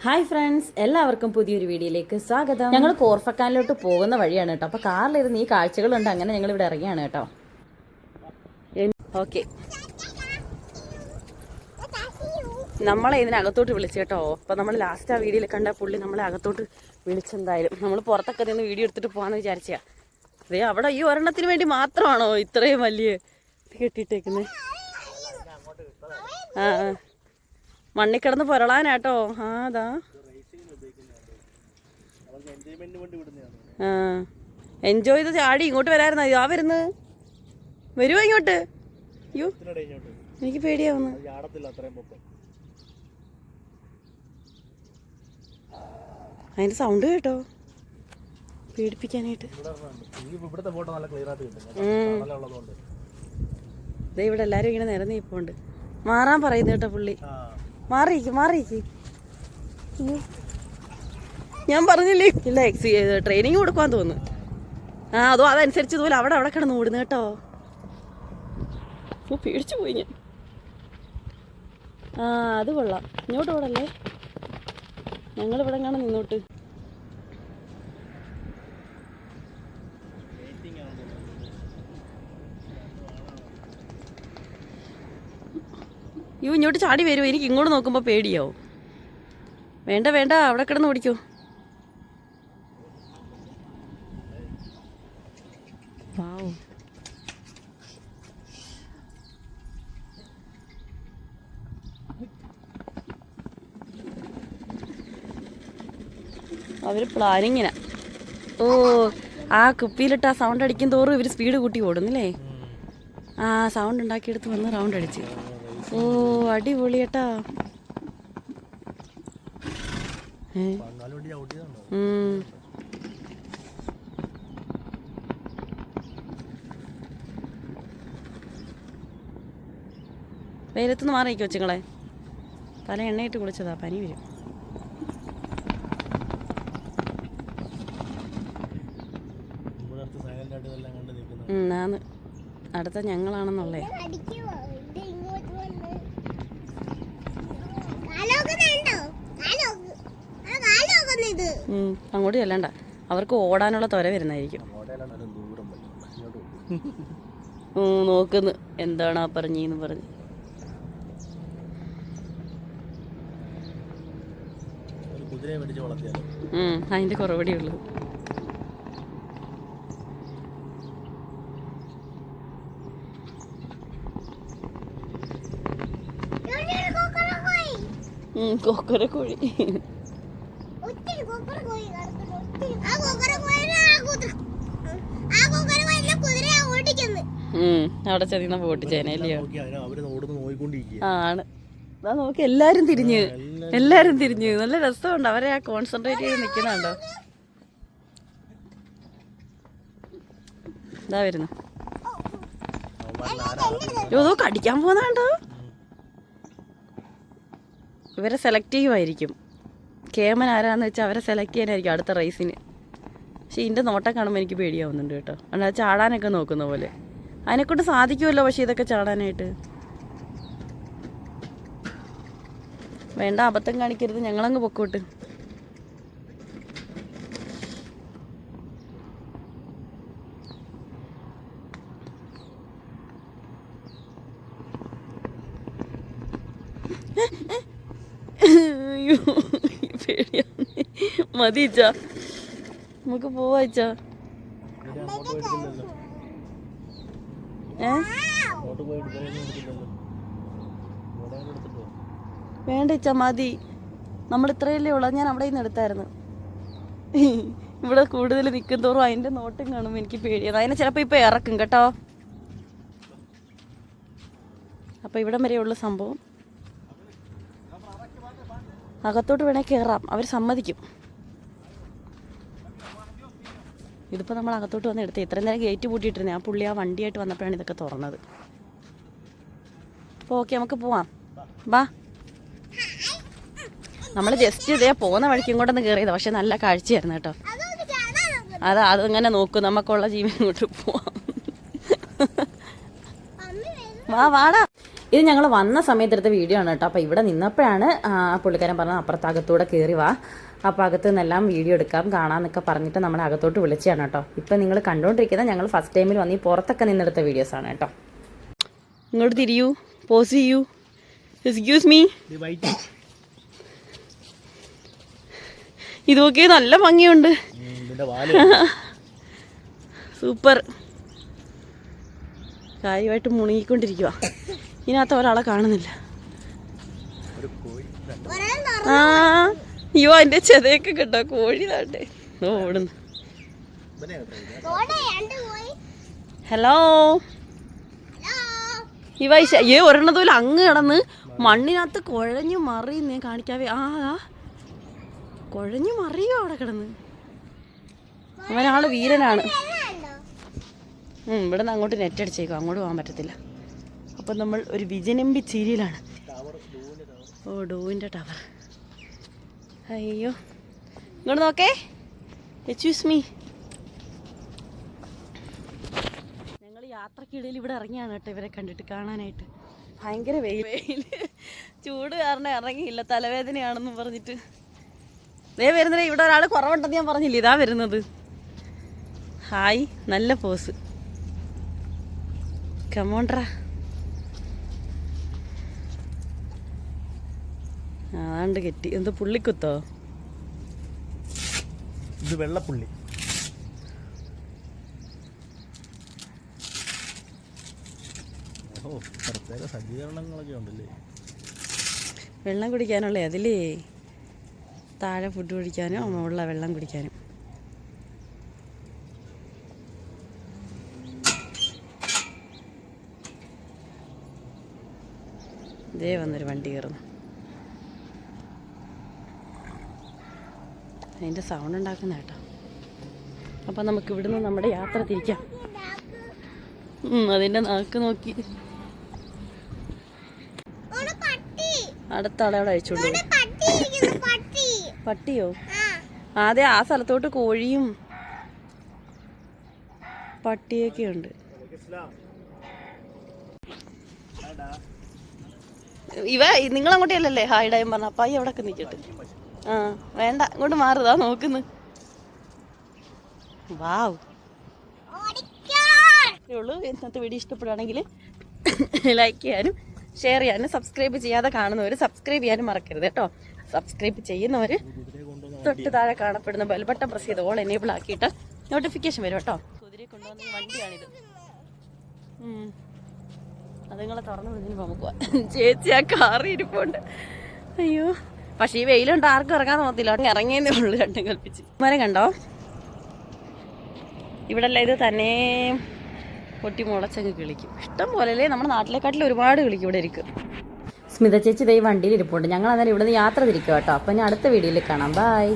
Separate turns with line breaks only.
Hi friends, എല്ലാവർക്കും പുതിയൊരു വീഡിയോയിലേക്ക് സ്വാഗതം. ഞങ്ങൾ കോർഫക്കാനിലോട്ട് പോകുന്ന വഴിയാണ് കേട്ടോ. അപ്പോൾ കാറിലിരുന്ന് ഈ കാഴ്ചകളുണ്ട്. അങ്ങനെ ഞങ്ങൾ ഇവിടെ ഇറങ്ങിയാണ് കേട്ടോ. ഓക്കെ, നമ്മളെ ഇതിനകത്തോട്ട് വിളിച്ചു കേട്ടോ. അപ്പോൾ നമ്മൾ ലാസ്റ്റ് ആ വീഡിയോയിൽ കണ്ട പുള്ളി നമ്മളെ അകത്തോട്ട് വിളിച്ചെന്തായാലും. നമ്മൾ പുറത്തൊക്കെ നിന്ന് വീഡിയോ എടുത്തിട്ട് പോകാമെന്ന് വിചാരിച്ചാ. അതേ അവിടെ ഈ ഒരെണ്ണത്തിന് വേണ്ടി മാത്രമാണോ ഇത്രയും വലിയ കെട്ടിയിട്ടേക്കുന്നത്? ആ മണ്ണിൽ കിടന്ന് പൊരളാനാട്ടോ. ആ അതാ എൻജോയ് ചെയ്ത് ചാടി ഇങ്ങോട്ട് വരായിരുന്ന. ആ വരുന്നത് വരുമോ ഇങ്ങോട്ട്? അയ്യോ എനിക്ക് പേടിയാവുന്നു. അതിന്റെ സൗണ്ട് കേട്ടോ, പേടിപ്പിക്കാനായിട്ട്. ഇവിടെ എല്ലാരും ഇങ്ങനെ നിരന്ന് ഇപ്പോണ്ട്. മാറാൻ പറയുന്നു കേട്ടോ പുള്ളി. മാറിയിക്ക്. ഞാൻ പറഞ്ഞില്ലേ ഇല്ല, ട്രെയിനിങ് കൊടുക്കാൻ തോന്നുന്നു. അതോ അതനുസരിച്ച് ഇതുപോലെ അവിടെ കിടന്ന് ഓടുന്നു കേട്ടോ. പേടിച്ചു പോയി ഞാൻ. അത് കൊള്ളാം. ഇങ്ങോട്ട് ഓടല്ലേ, ഞങ്ങളിവിടെ കാണാൻ നിന്നോട്ട്. ഇങ്ങോട്ട് ചാടി വരുമോ? എനിക്ക് ഇങ്ങോട്ട് നോക്കുമ്പോൾ പേടിയാവും. വേണ്ട അവിടെ കിടന്ന് ഓടിക്കോ. വാവ്, അവര് പ്ലാനിങ്ങിനാ. ആ കുപ്പിയിലിട്ട് ആ സൗണ്ട് അടിക്കും തോറും ഇവര് സ്പീഡ് കൂട്ടി ഓടുന്നില്ലേ? സൗണ്ട് ഉണ്ടാക്കിയെടുത്ത് വന്ന് റൗണ്ട് അടിച്ച്. അടിപൊളിയേട്ടാ. വെയിലത്തുനിന്ന് മാറിയിരിക്കും കൊച്ചുങ്ങളെ. തല എണ്ണയിട്ട് കുളിച്ചതാ, പനി വരും. അടുത്ത ഞങ്ങളാണെന്നുള്ളേ. അങ്ങോട്ട് ചെല്ലണ്ട, അവർക്ക് ഓടാനുള്ള ത്വര വരുന്നതായിരിക്കും. നോക്കുന്നു എന്താണാ പറഞ്ഞെന്ന് പറഞ്ഞ്. അതിന്റെ കുറവടി ഉള്ളു. കൊക്കരക്കോഴി. അവിടെ ചെന്ന പൊട്ടിച്ചേനല്ലയോ? ആണ്. അതാ നോക്കി എല്ലാരും തിരിഞ്ഞ് നല്ല രസമുണ്ട്. അവരെ ആ കോൺസെൻട്രേറ്റ് ചെയ്ത് നിൽക്കുന്നുണ്ടോ? ഇതാ വരുന്നു. ഏതോ കടിക്കാൻ പോകുന്നുണ്ടോ? ഇവരെ സെലക്ട് ചെയ്യുമായിരിക്കും. കേമൻ ആരാന്ന് വെച്ചാൽ അവരെ സെലക്ട് ചെയ്യാനായിരിക്കും അടുത്ത റേസിന്. പക്ഷെ ഇതിൻ്റെ നോട്ടം കാണുമ്പോൾ എനിക്ക് പേടിയാവുന്നുണ്ട് കേട്ടോ. എന്നാൽ ചാടാനൊക്കെ നോക്കുന്ന പോലെ അതിനെക്കൊണ്ട് സാധിക്കുമല്ലോ. പക്ഷെ ഇതൊക്കെ ചാടാനായിട്ട് വേണ്ട, അബദ്ധം കാണിക്കരുത്. ഞങ്ങളങ്ങ് പൊക്കോട്ട്. പേടിയാവുന്നേ. മതിച്ചാ, നമുക്ക് പോവാച്ചാ. വേണ്ട ഇച്ചാ, മതി. നമ്മൾ ഇത്രയല്ലേ ഉള്ളൂ. ഞാൻ അവിടെ നിന്ന് എടുത്തായിരുന്നു. ഇവിടെ കൂടുതൽ നിൽക്കും തോറും അതിൻ്റെ നോട്ടം കാണുമ്പോൾ എനിക്ക് പേടിയാണ്. അതിനെ ചിലപ്പോൾ ഇപ്പോൾ ഇറക്കും കേട്ടോ. അപ്പോൾ ഇവിടം വരെയുള്ള സംഭവം. അകത്തോട്ട് വേണേൽ കയറാം, അവർ സമ്മതിക്കും. ഇതിപ്പോൾ നമ്മൾ അകത്തോട്ട് വന്ന് എടുത്തേ. ഇത്രയും നേരം ഗേറ്റ് പൂട്ടിയിട്ടിരുന്നേ. ആ പുള്ളി ആ വണ്ടിയായിട്ട് വന്നപ്പോഴാണ് ഇതൊക്കെ തുറന്നത്. അപ്പോൾ ഓക്കെ, നമുക്ക് പോവാം. ബാ. നമ്മൾ ജസ്റ്റ് ഇതേ പോകുന്ന വഴിക്ക് ഇങ്ങോട്ടൊന്ന് കയറിയത്. പക്ഷെ നല്ല കാഴ്ചയായിരുന്നു കേട്ടോ. അതങ്ങനെ നോക്കും. നമുക്കുള്ള ജീവൻ ഇങ്ങോട്ട് പോവാം. വാടാ. ഇത് ഞങ്ങൾ വന്ന സമയത്തെടുത്ത വീഡിയോ ആണ് കേട്ടോ. അപ്പോൾ ഇവിടെ നിന്നപ്പോഴാണ് പുള്ളിക്കാരൻ പറഞ്ഞത് അപ്പുറത്തകത്തൂടെ കയറി വാ, അപ്പോൾ അകത്ത് നിന്നെല്ലാം വീഡിയോ എടുക്കാം കാണാമെന്നൊക്കെ പറഞ്ഞിട്ട് നമ്മളെ അകത്തോട്ട് വിളിച്ചാണ് കേട്ടോ. ഇപ്പം നിങ്ങൾ കണ്ടുകൊണ്ടിരിക്കുന്നത് ഞങ്ങൾ ഫസ്റ്റ് ടൈമിൽ വന്ന് ഈ പുറത്തൊക്കെ നിന്നെടുത്ത വീഡിയോസാണ് കേട്ടോ. ഇങ്ങോട്ട് തിരിയൂ, പോസ് ചെയ്യൂ. Excuse me. ഇതൊക്കെ നല്ല ഭംഗിയുണ്ട്. സൂപ്പർ. കാര്യമായിട്ട് മുണങ്ങിക്കൊണ്ടിരിക്കുക. ഇതിനകത്ത് ഒരാളെ കാണുന്നില്ല. ആ അയ്യോ അതിന്റെ ചെതയൊക്കെ കിട്ടോ. കോഴി താട്ടെ ഓടുന്നു. ഹലോ ഈ വൈശ ഒരെണ്ണത്തോലും അങ്ങ് കിടന്ന് മണ്ണിനകത്ത് കുഴഞ്ഞു മറിയുന്നു. ഞാൻ കാണിക്കാവേ. കുഴഞ്ഞു മറിയോ അവിടെ കിടന്ന്. അവനാള് വീരനാണ്. ഇവിടെ നിന്ന് അങ്ങോട്ട് നെറ്റ് അടിച്ചേക്കും, അങ്ങോട്ട് പോകാൻ പറ്റത്തില്ല. അപ്പം നമ്മൾ ഒരു വിജനമ്പി സീരിയലാണ്. ഓ ഡൂവിൻ്റെ ടവർ. അയ്യോ ഇങ്ങോട്ട് നോക്കേ. Excuse me. ഞങ്ങൾ യാത്രക്കിടയിൽ ഇവിടെ ഇറങ്ങിയാണ് കേട്ടോ ഇവരെ കണ്ടിട്ട് കാണാനായിട്ട്. ഭയങ്കര വെയിൽ. ചൂട് കാരണം ഇറങ്ങിയില്ല, തലവേദനയാണെന്നും പറഞ്ഞിട്ട്. ദേ വരുന്നത് ഇവിടെ ഒരാൾ കുറവുണ്ടെന്ന് ഞാൻ പറഞ്ഞില്ല. ഇതാ വരുന്നത്. ഹായ്, നല്ല പോസ്. കമോണ്ട്രാ. ആണ്ട് കെട്ടി. എന്ത് പുള്ളിക്കുത്തോ?
ഇത് വെള്ളപ്പുള്ളി. ഓ പ്രത്യേക സജ്ജീകരണങ്ങളൊക്കെ ഉണ്ടല്ലേ.
വെള്ളം കുടിക്കാനുള്ള അതിലേ താഴെ ഫുഡ് കുടിക്കാനും മുകളിലെ വെള്ളം കുടിക്കാനും. ഇതേ വന്നൊരു വണ്ടി കയറുന്നു. അതിൻ്റെ സൗണ്ട് ഉണ്ടാക്കുന്ന കേട്ടോ. അപ്പം നമുക്ക് ഇവിടുന്ന് നമ്മുടെ യാത്ര തിരിക്കാം. അതിൻ്റെ നാക്ക് നോക്കി അടുത്ത ആളെ അവിടെ അയച്ചോളൂ. പട്ടിയോ? അതെ, ആ സ്ഥലത്തോട്ട് കോഴിയും പട്ടിയൊക്കെ ഉണ്ട്. നിങ്ങളങ്ങോട്ടല്ലേ ഹായ്ഡായും പറഞ്ഞ അപ്പായി എവിടെയൊക്കെ നിൽക്കട്ടെ. വേണ്ട, ഇങ്ങോട്ട് മാറുതാ നോക്കുന്നു. വാവ്. ഉള്ളൂ. ഇന്നത്തെ വീഡിയോ ഇഷ്ടപ്പെടുകയാണെങ്കിൽ ലൈക്ക് ചെയ്യാനും ഷെയർ ചെയ്യാനും സബ്സ്ക്രൈബ് ചെയ്യാതെ കാണുന്നവർ സബ്സ്ക്രൈബ് ചെയ്യാനും മറക്കരുത് കേട്ടോ. സബ്സ്ക്രൈബ് ചെയ്യുന്നവർ തൊട്ട് താഴെ കാണപ്പെടുന്ന ബെൽ ബട്ടൺ പ്രസ് ചെയ്ത് ഓൾ എനേബിൾ ആക്കിയിട്ട് നോട്ടിഫിക്കേഷൻ വരും കേട്ടോ. കുതിരയെ കൊണ്ടുവന്ന വണ്ടിയാണിത്. അതുങ്ങളെ തുറന്നു വിടുന്നതിന് നമുക്ക് ചേച്ചി ആ കാറി ഇരിപ്പുണ്ട്. അയ്യോ, പക്ഷേ ഈ വെയിലുണ്ട്, ആർക്കും ഇറങ്ങാൻ തോന്നത്തില്ല. ഇറങ്ങിയതേ ഉള്ളൂ രണ്ടും കൽപ്പിച്ച്. മരം കണ്ടോ ഇവിടെ അല്ല, ഇത് തന്നെ പൊട്ടി മുളച്ചങ്ങ് കിളിക്കും. ഇഷ്ടം പോലല്ലേ, നമ്മുടെ നാട്ടിലെക്കാട്ടിൽ ഒരുപാട് കിളിക്കും ഇവിടെ ഇരിക്കും. സ്മിത ചേച്ചി ഇതേ വണ്ടിയിൽ ഇരിപ്പുണ്ട്. ഞങ്ങൾ അന്നേരം ഇവിടെ നിന്ന് യാത്ര തിരിക്കുക കേട്ടോ. അപ്പം ഞാൻ അടുത്ത വീഡിയോയിൽ കാണാം. ബൈ.